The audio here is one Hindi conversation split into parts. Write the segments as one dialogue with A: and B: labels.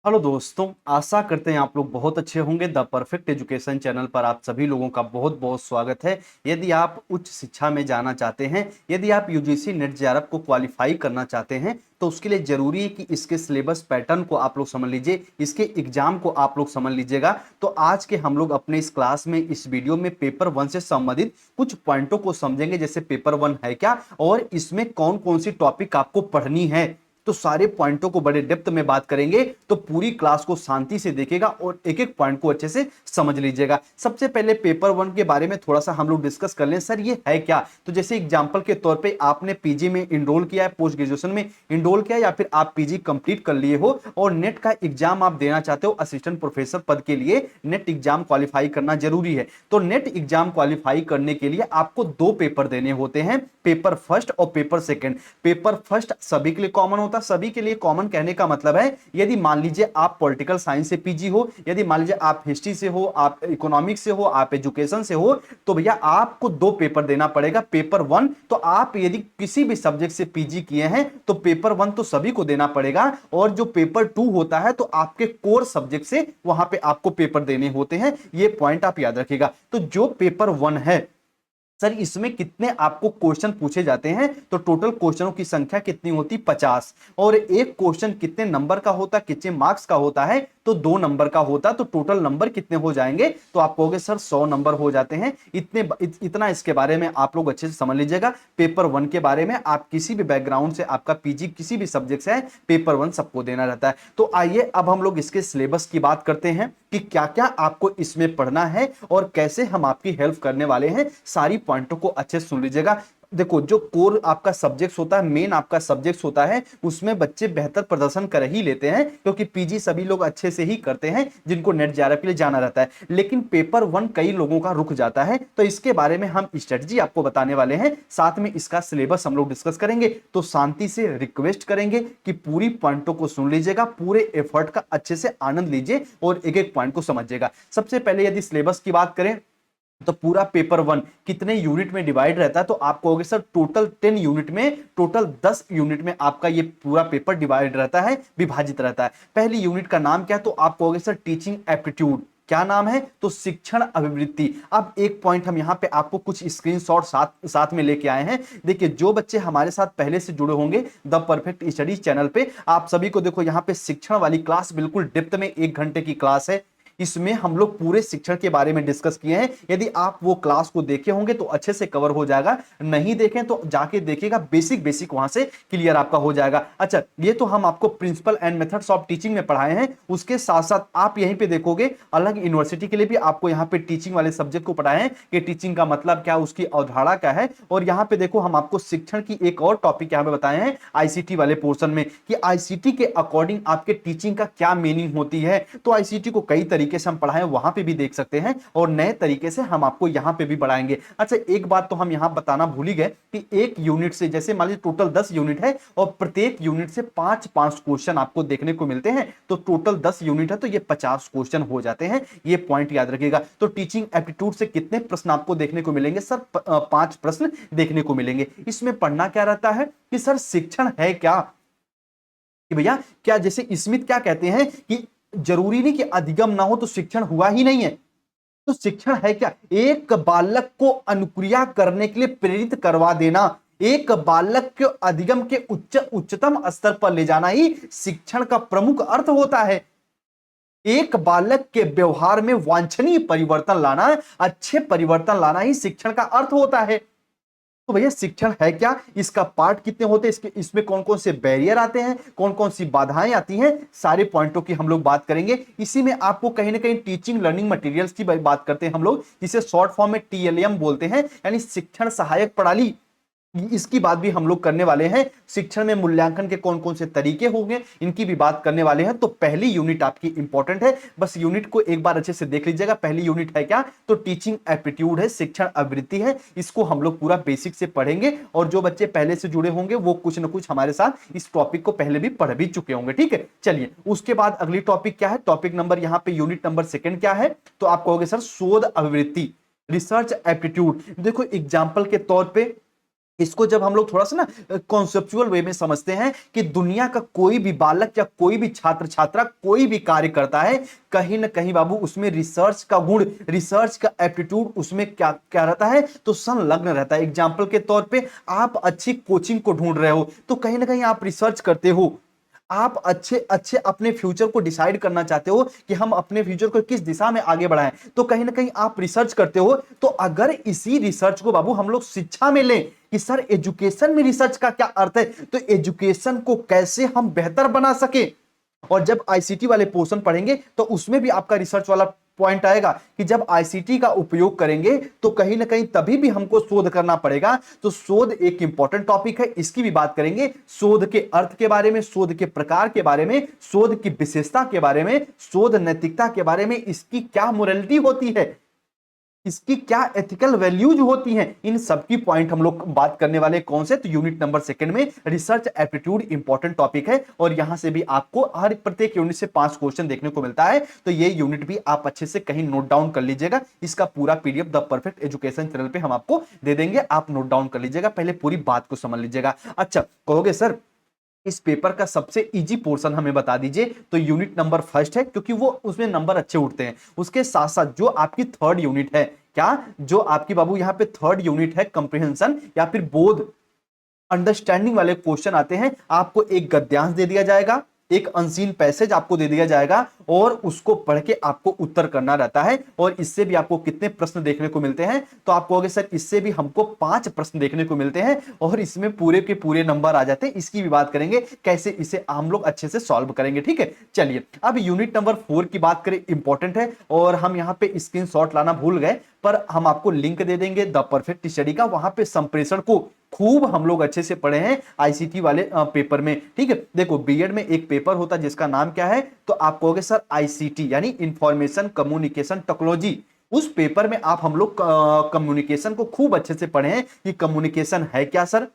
A: हेलो दोस्तों, आशा करते हैं आप लोग बहुत अच्छे होंगे। द परफेक्ट एजुकेशन चैनल पर आप सभी लोगों का बहुत बहुत स्वागत है। यदि आप उच्च शिक्षा में जाना चाहते हैं, यदि आप यूजीसी नेट जेआरएफ को क्वालिफाई करना चाहते हैं, तो उसके लिए जरूरी है कि इसके सिलेबस पैटर्न को आप लोग समझ लीजिए, इसके एग्जाम को आप लोग समझ लीजिएगा। तो आज के हम लोग अपने इस क्लास में, इस वीडियो में पेपर वन से संबंधित कुछ पॉइंटों को समझेंगे, जैसे पेपर वन है क्या और इसमें कौन कौन सी टॉपिक आपको पढ़नी है। तो सारे पॉइंटों को बड़े डेप्थ में बात करेंगे, तो पूरी क्लास को शांति से देखिएगा और एक एक पॉइंट को अच्छे से समझ लीजिएगा। सबसे पहले पेपर वन के बारे में थोड़ा सा हम लोग डिस्कस कर लें। सर ये है क्या? तो जैसे एग्जांपल के तौर पे आपने पीजी में इनरोल किया है, पोस्ट ग्रेजुएशन में इनरोल किया, या फिर आप पीजी कंप्लीट कर लिए हो और नेट का एग्जाम आप देना चाहते हो, असिस्टेंट प्रोफेसर पद के लिए नेट एग्जाम क्वालिफाई करना जरूरी है। तो नेट एग्जाम क्वालिफाई करने के लिए आपको दो पेपर देने होते हैं, पेपर फर्स्ट और पेपर सेकंड। पेपर फर्स्ट सभी के लिए कॉमन होता है। सभी के लिए कॉमन कहने का मतलब है, यदि मान लीजिए आप पॉलिटिकल साइंस से पीजी हो, यदि मान लीजिए आप हिस्ट्री से हो, आप इकोनॉमिक्स से हो, आप एजुकेशन से हो, तो भैया आपको दो पेपर देना पड़ेगा। पेपर वन तो आप यदि किसी भी सब्जेक्ट से पीजी किए हैं तो पेपर वन तो सभी को देना पड़ेगा, और जो पेपर टू होता है तो आपके कोर सब्जेक्ट से वहां पे आपको पेपर देने होते हैं। ये पॉइंट आप याद रखिएगा। तो जो पेपर वन है, सर इसमें कितने आपको क्वेश्चन पूछे जाते हैं? तो टोटल क्वेश्चनों की संख्या कितनी होती? 50। और एक क्वेश्चन कितने नंबर का होता, कितने मार्क्स का होता है? तो 2 नंबर का होता। तो टोटल नंबर कितने हो जाएंगे? तो आप कहोगे सर 100 नंबर हो जाते हैं। इतना इसके बारे में आप लोग अच्छे से समझ लीजिएगा। पेपर वन के बारे में, आप किसी भी बैकग्राउंड से, आपका पीजी किसी भी सब्जेक्ट से है, पेपर वन सबको देना रहता है। तो आइए अब हम लोग इसके सिलेबस की बात करते हैं कि क्या क्या आपको इसमें पढ़ना है और कैसे हम आपकी हेल्प करने वाले हैं। सारी पॉइंटों को अच्छे से सुन लीजिएगा। देखो, जो कोर आपका सब्जेक्ट होता है, मेन आपका सब्जेक्ट होता है, उसमें बच्चे बेहतर प्रदर्शन कर ही लेते हैं, क्योंकि पीजी सभी लोग अच्छे से ही करते हैं जिनको नेट जेआरएफ के लिए जाना रहता है। लेकिन पेपर वन कई लोगों का रुक जाता है, तो इसके बारे में हम स्ट्रेटजी आपको बताने वाले हैं, साथ में इसका सिलेबस हम लोग डिस्कस करेंगे। तो शांति से रिक्वेस्ट करेंगे कि पूरी पॉइंटों को सुन लीजिएगा, पूरे एफर्ट का अच्छे से आनंद लीजिए और एक एक पॉइंट को समझिएगा। सबसे पहले यदि सिलेबस की बात करें, तो पूरा पेपर वन कितने यूनिट में डिवाइड रहता है? तो आप कहोगे सर टोटल 10 यूनिट में, टोटल 10 यूनिट में आपका ये पूरा पेपर डिवाइड रहता है, विभाजित रहता है। पहली यूनिट का नाम क्या है? तो आप कहोगे सर टीचिंग एप्टीट्यूड। क्या नाम है? तो शिक्षण अभिवृत्ति। अब एक पॉइंट हम यहां पे आपको कुछ स्क्रीनशॉट साथ साथ में लेके आए हैं। देखिए, जो बच्चे हमारे साथ पहले से जुड़े होंगे द परफेक्ट स्टडीज चैनल पे, आप सभी को देखो यहां पे शिक्षण वाली क्लास बिल्कुल डेप्थ में 1 घंटे की क्लास है। इसमें हम लोग पूरे शिक्षण के बारे में डिस्कस किए हैं। यदि आप वो क्लास को देखे होंगे तो अच्छे से कवर हो जाएगा, नहीं देखें तो जाके देखिएगा, बेसिक बेसिक वहां से क्लियर आपका हो जाएगा। अच्छा, ये तो हम आपको principle and methods of teaching में पढ़ाए हैं। उसके साथ साथ आप यहीं पे देखोगे, अलग यूनिवर्सिटी के लिए भी आपको यहाँ पे टीचिंग वाले सब्जेक्ट को पढ़ाए हैं कि टीचिंग का मतलब क्या, उसकी अवधारणा क्या है। और यहाँ पे देखो, हम आपको शिक्षण की एक और टॉपिक यहाँ पे बताए हैं आईसीटी वाले पोर्शन में, कि आईसीटी के अकॉर्डिंग आपके टीचिंग का क्या मीनिंग होती है। तो आईसीटी को कई तरीके से हम पढ़ाएं, वहां पे भी देख सकते हैं, और नए तरीके से हम आपको यहां पे भी बढ़ाएंगे। अच्छा, एक बात तो हम यहां बताना भूल ही गए कि एक यूनिट से, जैसे मान लीजिए टोटल 10 यूनिट है और प्रत्येक यूनिट से 5-5 क्वेश्चन आपको देखने को मिलते हैं, तो टोटल 10 यूनिट है तो ये 50 क्वेश्चन हो जाते हैं। ये पॉइंट याद रखिएगा। तो टीचिंग एप्टीट्यूड से कितने प्रश्न आपको देखने को मिलेंगे? सर 5 प्रश्न देखने को मिलेंगे। इसमें पढ़ना क्या रहता है कि सर शिक्षण है क्या, कि भैया क्या, जैसे स्मिथ क्या कहते हैं कि जरूरी नहीं कि अधिगम ना हो तो शिक्षण हुआ ही नहीं है। तो शिक्षण है क्या? एक बालक को अनुक्रिया करने के लिए प्रेरित करवा देना, एक बालक को अधिगम के उच्चतम स्तर पर ले जाना ही शिक्षण का प्रमुख अर्थ होता है। एक बालक के व्यवहार में वांछनीय परिवर्तन लाना, अच्छे परिवर्तन लाना ही शिक्षण का अर्थ होता है। तो भैया शिक्षण है क्या, इसका पार्ट कितने होते हैं, इसके इसमें कौन कौन से बैरियर आते हैं, कौन कौन सी बाधाएं आती हैं, सारे पॉइंटों की हम लोग बात करेंगे। इसी में आपको कहीं ना कहीं टीचिंग लर्निंग मटेरियल्स की बात करते हैं हम लोग, जिसे शॉर्ट फॉर्म में टीएलएम बोलते हैं, यानी शिक्षण सहायक प्रणाली। इसकी बात भी हम लोग करने वाले हैं। शिक्षण में मूल्यांकन के कौन कौन से तरीके होंगे, इनकी भी बात करने वाले हैं। तो पहली यूनिट आपकी इंपॉर्टेंट है, बस यूनिट को एक बार अच्छे से देख लीजिएगा। पहली यूनिट है क्या? तो टीचिंग एप्टीट्यूड है, शिक्षण अभिवृत्ति है। इसको हम लोग पूरा बेसिक से पढ़ेंगे, और जो बच्चे पहले से जुड़े होंगे वो कुछ ना कुछ हमारे साथ इस टॉपिक को पहले भी पढ़ भी चुके होंगे। ठीक है, चलिए उसके बाद अगली टॉपिक क्या है? टॉपिक नंबर यहाँ पे यूनिट नंबर सेकंड क्या है? तो आप कहोगे सर शोध अभिवृत्ति, रिसर्च एप्टीट्यूड। देखो एग्जाम्पल के तौर पर इसको जब हम लोग थोड़ा सा ना कॉन्सेप्चुअल वे में समझते हैं कि दुनिया का कोई भी बालक या कोई भी छात्र छात्रा कोई भी कार्य करता है, कहीं ना कहीं बाबू उसमें रिसर्च का गुण, रिसर्च का एप्टीट्यूड उसमें क्या क्या रहता है, तो संलग्न रहता है। एग्जाम्पल के तौर पे आप अच्छी कोचिंग को ढूंढ रहे हो तो कहीं ना कहीं आप रिसर्च करते हो। आप अच्छे अच्छे अपने फ्यूचर को डिसाइड करना चाहते हो कि हम अपने फ्यूचर को किस दिशा में आगे बढ़ाएं, तो कहीं ना कहीं आप रिसर्च करते हो। तो अगर इसी रिसर्च को बाबू हम लोग शिक्षा में लें कि सर एजुकेशन में रिसर्च का क्या अर्थ है, तो एजुकेशन को कैसे हम बेहतर बना सके, और जब आईसीटी वाले पोर्शन पढ़ेंगे तो उसमें भी आपका रिसर्च वाला पॉइंट आएगा कि जब आईसीटी का उपयोग करेंगे तो कहीं ना कहीं तभी भी हमको शोध करना पड़ेगा। तो शोध एक इंपॉर्टेंट टॉपिक है, इसकी भी बात करेंगे। शोध के अर्थ के बारे में, शोध के प्रकार के बारे में, शोध की विशेषता के बारे में, शोध नैतिकता के बारे में, इसकी क्या मोरालिटी होती है, इसकी क्या एथिकल वैल्यूज होती हैं, इन सब की पॉइंट हम लोग बात करने वाले। कौन से? तो यूनिट नंबर सेकंड में रिसर्च एप्टीट्यूड इंपॉर्टेंट टॉपिक है, और यहां से भी आपको हर प्रत्येक यूनिट से 5 क्वेश्चन देखने को मिलता है। तो ये यूनिट भी आप अच्छे से कहीं नोट डाउन कर लीजिएगा। इसका पूरा PDF the perfect education channel पे हम आपको दे देंगे, आप नोट डाउन कर लीजिएगा, पहले पूरी बात को समझ लीजिएगा। अच्छा, कहोगे सर इस पेपर का सबसे इजी पोर्शन हमें बता दीजिए, तो यूनिट नंबर फर्स्ट है, क्योंकि वो उसमें नंबर अच्छे उठते हैं। उसके साथ साथ जो आपकी थर्ड यूनिट है, क्या जो आपकी बाबू यहां पे थर्ड यूनिट है, कंप्रिहेंशन या फिर बोध, अंडरस्टैंडिंग वाले क्वेश्चन आते हैं। आपको एक गद्यांश दे दिया जाएगा, एक अनसीन पैसेज आपको दे दिया जाएगा, और उसको पढ़ के आपको उत्तर करना रहता है। और इससे भी आपको कितने प्रश्न देखने को मिलते हैं, तो आप कहोगे सर इससे भी हमको 5 प्रश्न देखने को मिलते हैं, और इसमें पूरे के पूरे नंबर आ जाते हैं। इसकी भी बात करेंगे कैसे इसे हम लोग अच्छे से सॉल्व करेंगे, ठीक है। चलिए अब यूनिट नंबर 4 की बात करें, इंपॉर्टेंट है, और हम यहां पे स्क्रीनशॉट लाना भूल गए, पर हम आपको लिंक दे देंगे द परफेक्ट स्टडी का, वहां पे संप्रेषण को खूब हम लोग अच्छे से पढ़े हैं आईसीटी वाले पेपर में, ठीक है। देखो बीएड में एक पेपर होता है जिसका नाम क्या है, तो आप कहोगे सर आईसीटी यानी इंफॉर्मेशन कम्युनिकेशन टेक्नोलॉजी। उस पेपर में आप हम लोग कम्युनिकेशन को खूब अच्छे से पढ़े हैं कि कम्युनिकेशन है क्या सर,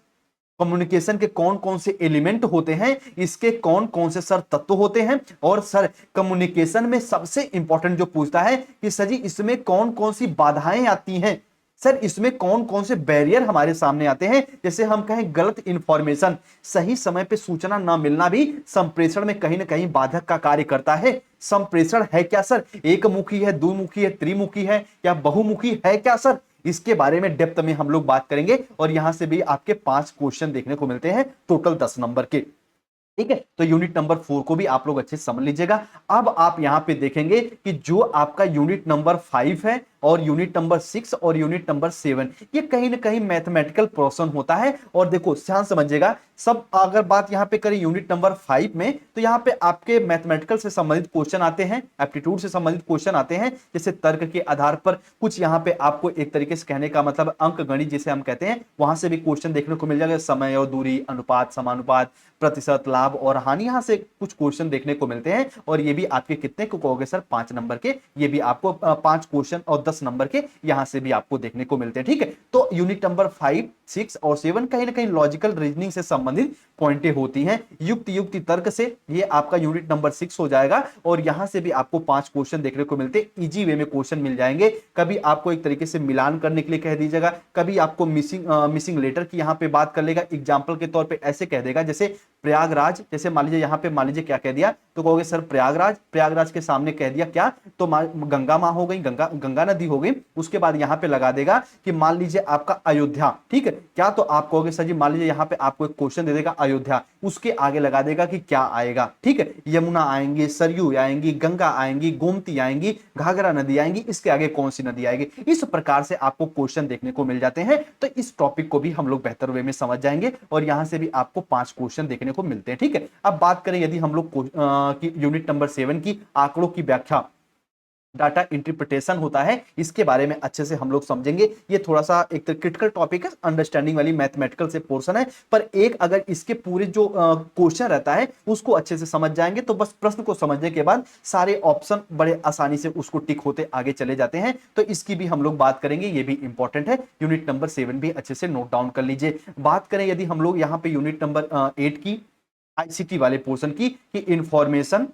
A: कम्युनिकेशन के कौन कौन से एलिमेंट होते हैं, इसके कौन कौन से सर तत्व होते हैं, और सर कम्युनिकेशन में सबसे इंपॉर्टेंट जो पूछता है कि सर जी इसमें कौन कौन सी बाधाएं आती हैं, सर इसमें कौन कौन से बैरियर हमारे सामने आते हैं। जैसे हम कहें गलत इंफॉर्मेशन, सही समय पे सूचना ना मिलना भी संप्रेषण में कहीं ना कहीं बाधक का कार्य करता है। संप्रेषण है क्या सर, एक मुखी है, द्विमुखी है, त्रिमुखी है, या बहुमुखी है क्या सर, इसके बारे में डेप्थ में हम लोग बात करेंगे। और यहां से भी आपके 5 क्वेश्चन देखने को मिलते हैं, टोटल 10 नंबर के, ठीक है। तो यूनिट नंबर 4 को भी आप लोग अच्छे से समझ लीजिएगा। अब आप यहां पे देखेंगे कि जो आपका यूनिट नंबर 5 है, और यूनिट नंबर 6 और यूनिट नंबर 7, ये कहीं ना कहीं मैथमेटिकल पोर्शन होता है। और देखो ध्यान समझिएगा, सब अगर बात यहां पे करें यूनिट नंबर 5 में, तो यहां पे आपके मैथमेटिकल से संबंधित क्वेश्चन आते हैं, एप्टीट्यूड से संबंधित क्वेश्चन आते हैं, जैसे तर्क के आधार पर कुछ यहां पे आपको एक तरीके से कहने का मतलब अंक गणित जिसे हम कहते हैं, वहां से भी क्वेश्चन देखने को मिल जाएगा, समय और दूरी, अनुपात, समानुपात, प्रतिशत, लाभ और हानि, यहां से कुछ क्वेश्चन देखने को मिलते हैं। और ये भी आपके कितने को कहोगे सर, 5 नंबर के, ये भी आपको 5 क्वेश्चन और 10 नंबर के यहां से भी आपको देखने को मिलते हैं, ठीक है। तो यूनिट नंबर 5, 6 और 7 कहीं ना कहीं लॉजिकल रीजनिंग से संबंधित पॉइंटें होती हैं, युक्ति तर्क से, ये आपका यूनिट नंबर 6 हो जाएगा। और यहां से भी आपको 5 क्वेश्चन देखने को मिलते हैं, इजी वे में क्वेश्चन मिल जाएंगे। कभी आपको एक तरीके से मिलान करने के लिए कह दीजिएगा, कभी आपको मिसिंग लेटर की यहां पे बात कर लेगा, एग्जाम्पल के तौर पे ऐसे कह देगा जैसे प्रयागराज, जैसे मान लीजिए यहां पे मान लीजिए क्या कह दिया, तो कहोगे सर प्रयागराज, प्रयागराज के सामने कह दिया क्या, तो गंगा मां हो गई, गंगा नदी हो गई। उसके बाद यहां पे लगा देगा कि मान लीजिए आपका अयोध्या, ठीक है क्या, तो आप कहोगे सर जी मान लीजिए यहां पे आपको एक क्वेश्चन दे देगा अयोध्या, उसके आगे लगा देगा कि क्या आएगा, ठीक है। यमुना आएंगी, सरयू आएंगी, गंगा आएंगी, गोमती आएंगी, घाघरा नदी आएंगी, इसके आगे कौन सी नदी आएगी। इस प्रकार से आपको क्वेश्चन देखने को मिल जाते हैं। तो इस टॉपिक को भी हम लोग बेहतर वे में समझ जाएंगे, और यहां से भी आपको 5 क्वेश्चन देखने को मिलते हैं, ठीक है। अब बात करें यदि हम लोग यूनिट नंबर 7 की आंकड़ों की व्याख्या, डाटा इंटरप्रिटेशन होता है, इसके बारे में अच्छे से हम लोग समझेंगे। ये थोड़ा सा एक क्रिटिकल टॉपिक है, अंडरस्टैंडिंग वाली मैथमेटिकल से पोर्शन है, पर एक अगर इसके पूरे जो क्वेश्चन रहता है उसको अच्छे से समझ जाएंगे, तो बस प्रश्न को समझने के बाद सारे ऑप्शन बड़े आसानी से उसको टिक होते आगे चले जाते हैं। तो इसकी भी हम लोग बात करेंगे, ये भी इंपॉर्टेंट है। यूनिट नंबर 7 भी अच्छे से नोट डाउन कर लीजिए। बात करें यदि हम लोग यहाँ पे यूनिट नंबर 8 की, आईसीटी वाले पोर्शन की, कि information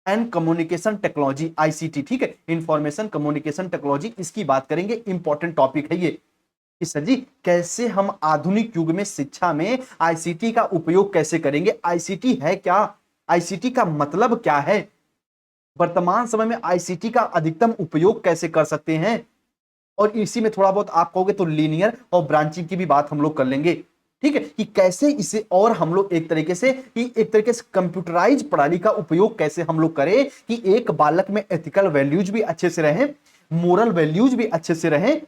A: and communication technology, ICT, ठीक है, इंफॉर्मेशन कम्युनिकेशन टेक्नोलॉजी, इसकी बात करेंगे, इंपॉर्टेंट टॉपिक है ये। कि सर जी कैसे हम आधुनिक युग में शिक्षा में आईसीटी का उपयोग कैसे करेंगे, आईसीटी है क्या, आईसीटी का मतलब क्या है, वर्तमान समय में आईसीटी का अधिकतम उपयोग कैसे कर सकते हैं, और इसी में थोड़ा बहुत आप कहोगे तो लीनियर और ब्रांचिंग की भी बात हम लोग कर लेंगे। ठीक है, कि कैसे इसे और हम लोग एक तरीके से कंप्यूटराइज प्रणाली का उपयोग कैसे हम लोग करें कि एक बालक में एथिकल वैल्यूज भी अच्छे से रहे, मोरल वैल्यूज भी अच्छे से रहे,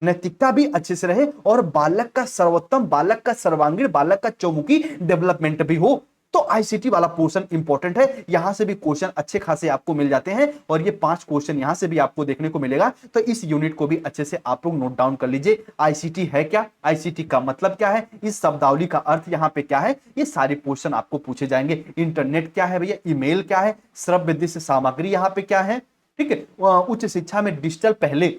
A: नैतिकता भी अच्छे से रहे, और बालक का सर्वोत्तम, बालक का सर्वांगीण, बालक का चौमुखी डेवलपमेंट भी हो। तो आईसीटी वाला पोर्शन इंपॉर्टेंट है, यहां से भी क्वेश्चन अच्छे खासे आपको मिल जाते हैं, और ये 5 क्वेश्चन यहां से भी आपको देखने को मिलेगा। तो इस यूनिट को भी अच्छे से आप लोग नोट डाउन कर लीजिए। आईसीटी है क्या, आईसीटी का मतलब क्या है, इस शब्दावली का अर्थ यहां पे क्या है, ये सारे पोर्शन आपको पूछे जाएंगे। इंटरनेट क्या है भैया, ईमेल क्या है, श्रव्य दृश्य सामग्री यहां पे क्या है। ठीक है, उच्च शिक्षा में डिजिटल पहले,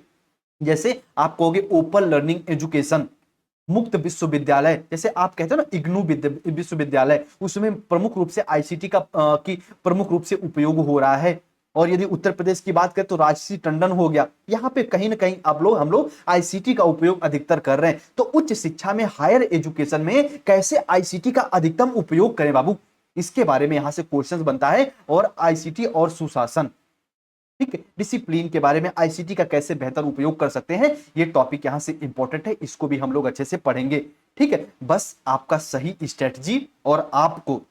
A: जैसे आप कहोगे ओपन लर्निंग एजुकेशन, मुक्त विश्वविद्यालय, जैसे आप कहते हो ना इग्नू विश्वविद्यालय, उसमें प्रमुख रूप से आईसीटी का की प्रमुख रूप से उपयोग हो रहा है। और यदि उत्तर प्रदेश की बात करें तो राजसी टंडन हो गया, यहाँ पे कहीं ना कहीं हम लोग आईसीटी का उपयोग अधिकतर कर रहे हैं। तो उच्च शिक्षा में, हायर एजुकेशन में कैसे आईसीटी का अधिकतम उपयोग करें बाबू, इसके बारे में यहां से क्वेश्चंस बनता है। और आईसीटी और सुशासन, ठीक है, डिसिप्लिन के बारे में आईसीटी का कैसे बेहतर उपयोग कर सकते हैं, ये टॉपिक यहां से इंपॉर्टेंट है, इसको भी हम लोग अच्छे से पढ़ेंगे। ठीक है, बस आपका सही स्ट्रेटजी और आपको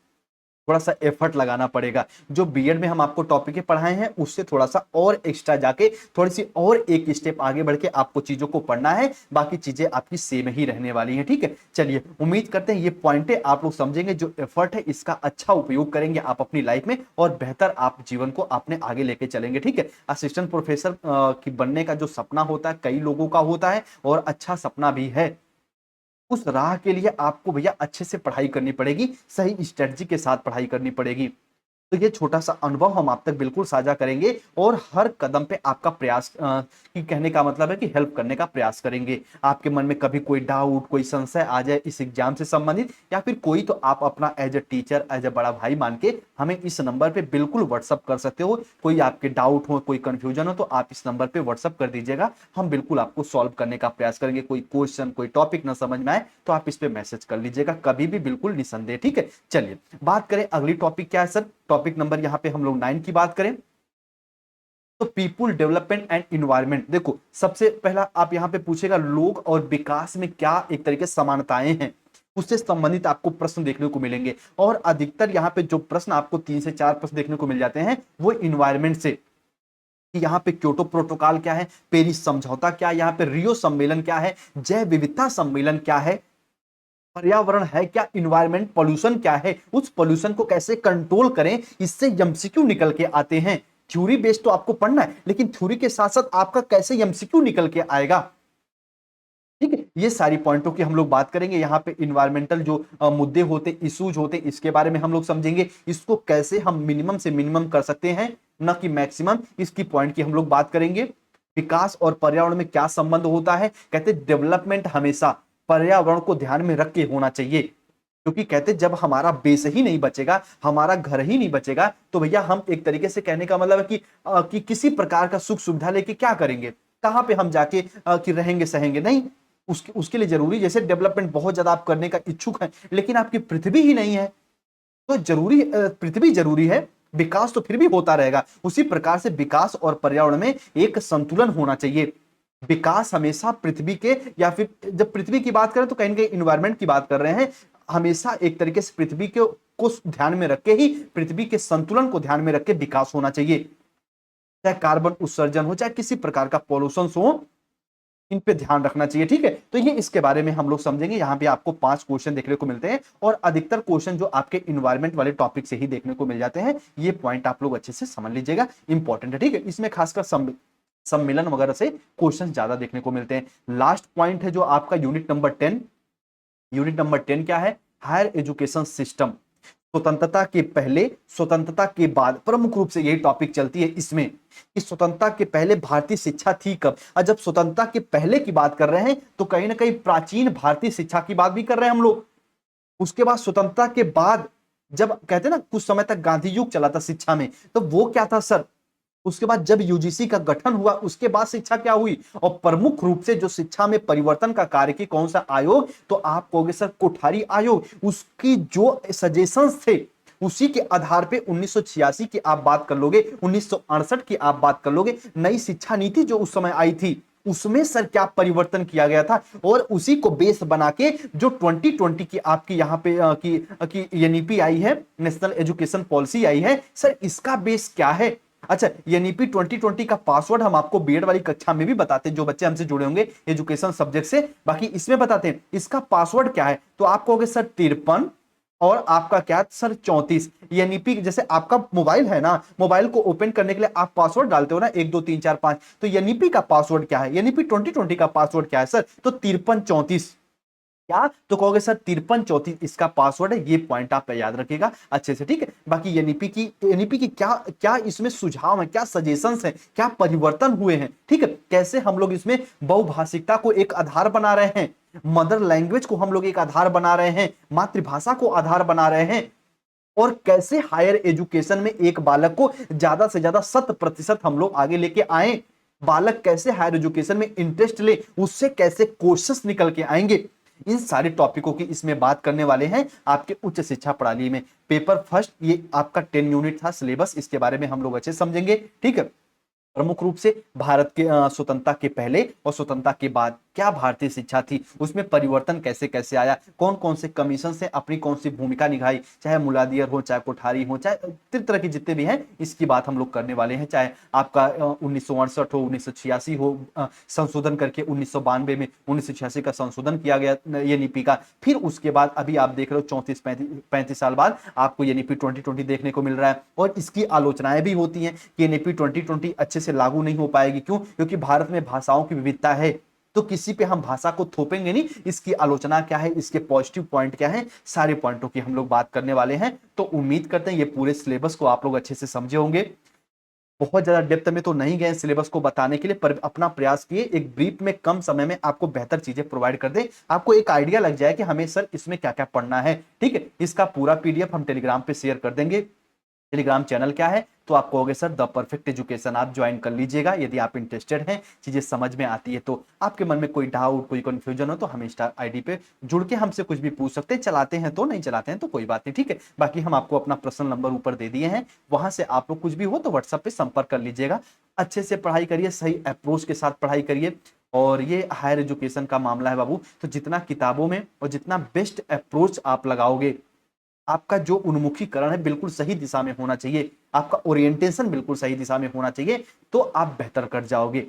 A: थोड़ा सा एफर्ट लगाना पड़ेगा। जो बीएड में हम आपको टॉपिक पढ़ाए हैं उससे थोड़ा सा और एक्स्ट्रा जाके थोड़ी सी और एक स्टेप आगे बढ़ के आपको चीजों को पढ़ना है, बाकी चीजें आपकी सेम ही रहने वाली हैं। ठीक है, चलिए उम्मीद करते हैं ये पॉइंटें आप लोग समझेंगे, जो एफर्ट है इसका अच्छा उपयोग करेंगे आप अपनी लाइफ में, और बेहतर आप जीवन को अपने आगे लेके चलेंगे। ठीक है, असिस्टेंट प्रोफेसर की बनने का जो सपना होता है कई लोगों का होता है, और अच्छा सपना भी है, उस राह के लिए आपको भैया अच्छे से पढ़ाई करनी पड़ेगी, सही स्ट्रेटजी के साथ पढ़ाई करनी पड़ेगी। तो ये छोटा सा अनुभव हम आप तक बिल्कुल साझा करेंगे, और हर कदम पे आपका प्रयास की कहने का मतलब है कि हेल्प करने का प्रयास करेंगे। आपके मन में कभी कोई डाउट, कोई संशय आ जाए इस एग्जाम से संबंधित या फिर कोई, तो आप अपना as a teacher, as a बड़ा भाई मान के हमें इस नंबर पे बिल्कुल व्हाट्सअप कर सकते हो। कोई आपके डाउट हो, कोई कंफ्यूजन हो, तो आप इस नंबर पे व्हाट्सअप कर दीजिएगा, हम बिल्कुल आपको सॉल्व करने का प्रयास करेंगे। कोई क्वेश्चन, कोई टॉपिक ना समझ में आए तो आप इस पे मैसेज कर लीजिएगा कभी भी, बिल्कुल निसंदेह। ठीक है, चलिए बात करें अगली टॉपिक क्या है सर, टॉपिक नंबर यहां पे हम लोग 9 की बात करें तो पीपुल डेवलपमेंट एंड इन्वायरमेंट। देखो सबसे पहला आप यहां पे पूछेगा लोग और विकास में क्या एक तरीके से समानताएं हैं, उससे संबंधित आपको प्रश्न देखने को मिलेंगे। और अधिकतर यहाँ पे जो प्रश्न आपको 3 से 4 प्रश्न देखने को मिल जाते हैं वो इन्वायरमेंट से, कि यहाँ पे क्योटो प्रोटोकॉल क्या है, पेरिस समझौता क्या है, यहाँ पे रियो सम्मेलन क्या है, जैव विविधता सम्मेलन क्या है, पर्यावरण है क्या, इन्वायरमेंट पॉल्यूशन क्या है, उस पॉल्यूशन को कैसे कंट्रोल करें, इससे एमसीक्यू निकल के आते हैं। थ्योरी बेस्ड तो आपको पढ़ना है, लेकिन थ्योरी के साथ साथ आपका कैसे एमसीक्यू निकल के आएगा। ठीक है, ये सारी पॉइंटों की हम लोग बात करेंगे। यहाँ पे इन्वायरमेंटल जो मुद्दे होते, इश्यूज होते, इसके बारे में हम लोग समझेंगे, इसको कैसे हम मिनिमम से मिनिमम कर सकते हैं, न कि मैक्सिमम, इसकी पॉइंट की हम लोग बात करेंगे। विकास और पर्यावरण में क्या संबंध होता है, कहते डेवलपमेंट हमेशा पर्यावरण को ध्यान में रख के होना चाहिए, क्योंकि कहते जब हमारा बेस ही नहीं बचेगा, हमारा घर ही नहीं बचेगा, तो भैया हम एक तरीके से कहने का मतलब है कि किसी प्रकार का सुख सुविधा लेके क्या करेंगे, कहां पे हम जाके कि रहेंगे सहेंगे नहीं। उसके लिए जरूरी, जैसे डेवलपमेंट बहुत ज्यादा आप करने का इच्छुक हैं लेकिन आपकी पृथ्वी ही नहीं है, तो जरूरी पृथ्वी जरूरी है, विकास तो फिर भी होता रहेगा। उसी प्रकार से विकास और पर्यावरण में एक संतुलन होना चाहिए। विकास हमेशा पृथ्वी के, या फिर जब पृथ्वी की बात करें तो कहीं ना कहीं इन्वायरमेंट की बात कर रहे हैं, हमेशा एक तरीके से पृथ्वी को ध्यान में रख के ही, पृथ्वी के संतुलन को ध्यान में रख के विकास होना चाहिए। चाहे कार्बन उत्सर्जन हो, चाहे किसी प्रकार का पॉल्यूशन हो, इन पे ध्यान रखना चाहिए। ठीक है, तो ये इसके बारे में हम लोग समझेंगे। यहाँ पे आपको 5 क्वेश्चन देखने को मिलते हैं, और अधिकतर क्वेश्चन जो आपके इन्वायरमेंट वाले टॉपिक से ही देखने को मिल जाते हैं। ये पॉइंट आप लोग अच्छे से समझ लीजिएगा, इंपॉर्टेंट है। ठीक है, इसमें खासकर सम्मेलन वगैरह से क्वेश्चन ज्यादा देखने को मिलते हैं। लास्ट पॉइंट है जो आपका यूनिट नंबर 10। यूनिट नंबर 10 क्या है, हायर एजुकेशन सिस्टम। स्वतंत्रता के पहले, स्वतंत्रता के बाद, प्रमुख रूप से यही टॉपिक चलती है इसमें, कि स्वतंत्रता के पहले भारतीय शिक्षा थी कब। और जब स्वतंत्रता के पहले की बात कर रहे हैं तो कहीं ना कहीं प्राचीन भारतीय शिक्षा की बात भी कर रहे हैं हम लोग। उसके बाद स्वतंत्रता के बाद, जब कहते हैं ना कुछ समय तक गांधी युग चला था शिक्षा में, तो वो क्या था सर, उसके बाद जब यूजीसी का गठन हुआ उसके बाद शिक्षा क्या हुई, और प्रमुख रूप से जो शिक्षा में परिवर्तन का कार्य की कौन सा आयोग, तो आप कहोगे सर कोठारी आयोग। उसकी जो सजेशंस थे उसी के आधार पे 1986 की आप बात कर लोगे, 1968 की आप बात कर लोगे, नई शिक्षा नीति जो उस समय आई थी उसमें सर क्या परिवर्तन किया गया था, और उसी को बेस बना के जो 2020 की आपकी यहां पे की एनईपी आई है, नेशनल एजुकेशन पॉलिसी आई है, सर इसका बेस क्या है। अच्छा, एनईपी 2020 का पासवर्ड हम आपको बीएड वाली कक्षा में भी बताते हैं, जो बच्चे हमसे जुड़े होंगे एजुकेशन सब्जेक्ट से, बाकी इसमें बताते हैं इसका पासवर्ड क्या है। तो आप कहोगे सर 53 और आपका क्या सर 34। एनईपी जैसे आपका मोबाइल है ना, मोबाइल को ओपन करने के लिए आप पासवर्ड डालते हो ना 1 2 3 4 5, तो एनईपी का पासवर्ड क्या है, एनईपी 2020 का पासवर्ड क्या है सर, तो 53 34। क्या, तो कहोगे सर 53 34 इसका पासवर्ड है, ये पॉइंट आप याद रखिएगा अच्छे से, ठीक है। बाकी एनईपी की क्या क्या इसमें सुझाव है, क्या सजेशंस है, क्या परिवर्तन हुए हैं, ठीक है, कैसे हम लोग इसमें बहुभाषिकता को एक आधार बना रहे हैं, मदर लैंग्वेज को हम लोग एक आधार बना रहे हैं, मातृभाषा को आधार बना रहे हैं, और कैसे हायर एजुकेशन में एक बालक को ज्यादा से ज्यादा 100% हम लोग आगे लेके आए, बालक कैसे हायर एजुकेशन में इंटरेस्ट ले, उससे कैसे कोर्सेस निकल के आएंगे, इन सारे टॉपिकों की इसमें बात करने वाले हैं आपके उच्च शिक्षा प्रणाली में। पेपर फर्स्ट ये आपका 10 यूनिट था सिलेबस, इसके बारे में हम लोग अच्छे समझेंगे, ठीक है। प्रमुख रूप से भारत के स्वतंत्रता के पहले और स्वतंत्रता के बाद क्या भारतीय शिक्षा थी, उसमें परिवर्तन कैसे कैसे आया, कौन कौन से कमीशन से अपनी कौन सी भूमिका निभाई, चाहे मुलादियर हो, चाहे कोठारी हो, चाहे तरह के जितने भी हैं, इसकी बात हम लोग करने वाले हैं। चाहे आपका 1968 हो, 1986 हो, संशोधन करके 1992 में 1986 का संशोधन किया गया ये नीति का, फिर उसके बाद अभी आप देख रहे हो 34-35 साल बाद आपको ये नीति 2020 देखने को मिल रहा है, और इसकी आलोचनाएं भी होती हैं कि ये नीति 2020 अच्छे से लागू नहीं हो पाएगी। क्यों? क्योंकि भारत में भाषाओं की विविधता है, तो किसी पे हम भाषा को थोपेंगे नहीं, इसकी आलोचना क्या है, इसके पॉजिटिव पॉइंट क्या है, सारे पॉइंटों की हम लोग बात करने वाले हैं। तो उम्मीद करते हैं ये पूरे सिलेबस को आप लोग अच्छे से समझे होंगे। बहुत ज्यादा डेप्थ में तो नहीं गए सिलेबस को बताने के लिए, पर अपना प्रयास किए एक ब्रीफ में कम समय में आपको बेहतर चीजें प्रोवाइड कर दे, आपको एक आइडिया लग जाए कि हमें सर इसमें क्या क्या पढ़ना है, ठीक है। इसका पूरा पीडीएफ हम टेलीग्राम पे शेयर कर देंगे। टेलीग्राम चैनल क्या है, तो आप कहोगे सर द परफेक्ट एजुकेशन, आप ज्वाइन कर लीजिएगा यदि आप इंटरेस्टेड हैं, चीजें समझ में आती है तो। आपके मन में कोई डाउट, कोई कंफ्यूजन हो तो हम इंस्टा आईडी पे जुड़ के हमसे कुछ भी पूछ सकते हैं, चलाते हैं तो, नहीं चलाते हैं तो कोई बात नहीं, ठीक है। बाकी हम आपको अपना पर्सनल नंबर ऊपर दे दिए हैं, वहां से आप लोग कुछ भी हो तो व्हाट्सएप पे संपर्क कर लीजिएगा। अच्छे से पढ़ाई करिए, सही अप्रोच के साथ पढ़ाई करिए, और ये हायर एजुकेशन का मामला है बाबू, तो जितना किताबों में और जितना बेस्ट अप्रोच आप लगाओगे, आपका जो उन्मुखीकरण है बिल्कुल सही दिशा में होना चाहिए, आपका ओरिएंटेशन बिल्कुल सही दिशा में होना चाहिए, तो आप बेहतर कर जाओगे,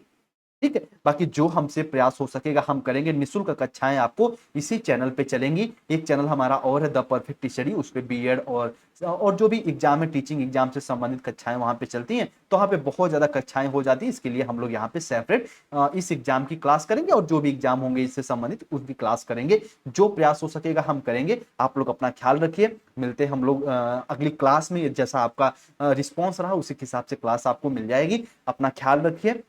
A: ठीक है। बाकी जो हमसे प्रयास हो सकेगा हम करेंगे। निःशुल्क कक्षाएं आपको इसी चैनल पे चलेंगी। एक चैनल हमारा और है द परफेक्ट स्टडी, उस पे बीएड और जो भी एग्जाम है, टीचिंग एग्जाम से संबंधित कक्षाएं वहां पे चलती हैं, तो वहां पे बहुत ज्यादा कक्षाएं हो जाती है। इसके लिए हम लोग यहाँ पे सेपरेट इस एग्जाम की क्लास करेंगे, और जो भी एग्जाम होंगे इससे संबंधित उसकी क्लास करेंगे। जो प्रयास हो सकेगा हम करेंगे। आप लोग अपना ख्याल रखिए, मिलते हैं हम लोग अगली क्लास में। जैसा आपका रिस्पॉन्स रहा उसी के हिसाब से क्लास आपको मिल जाएगी। अपना ख्याल रखिए,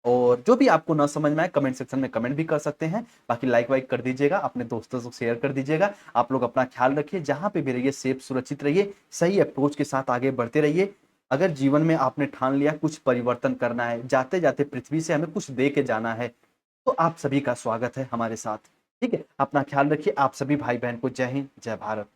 A: और जो भी आपको ना समझ में आए कमेंट सेक्शन में कमेंट भी कर सकते हैं। बाकी लाइक वाइक कर दीजिएगा, अपने दोस्तों को शेयर कर दीजिएगा। आप लोग अपना ख्याल रखिए, जहां पे भी रहिए सेफ सुरक्षित रहिए, सही अप्रोच के साथ आगे बढ़ते रहिए। अगर जीवन में आपने ठान लिया कुछ परिवर्तन करना है, जाते जाते पृथ्वी से हमें कुछ दे के जाना है, तो आप सभी का स्वागत है हमारे साथ, ठीक है। अपना ख्याल रखिए। आप सभी भाई बहन को जय हिंद, जय भारत।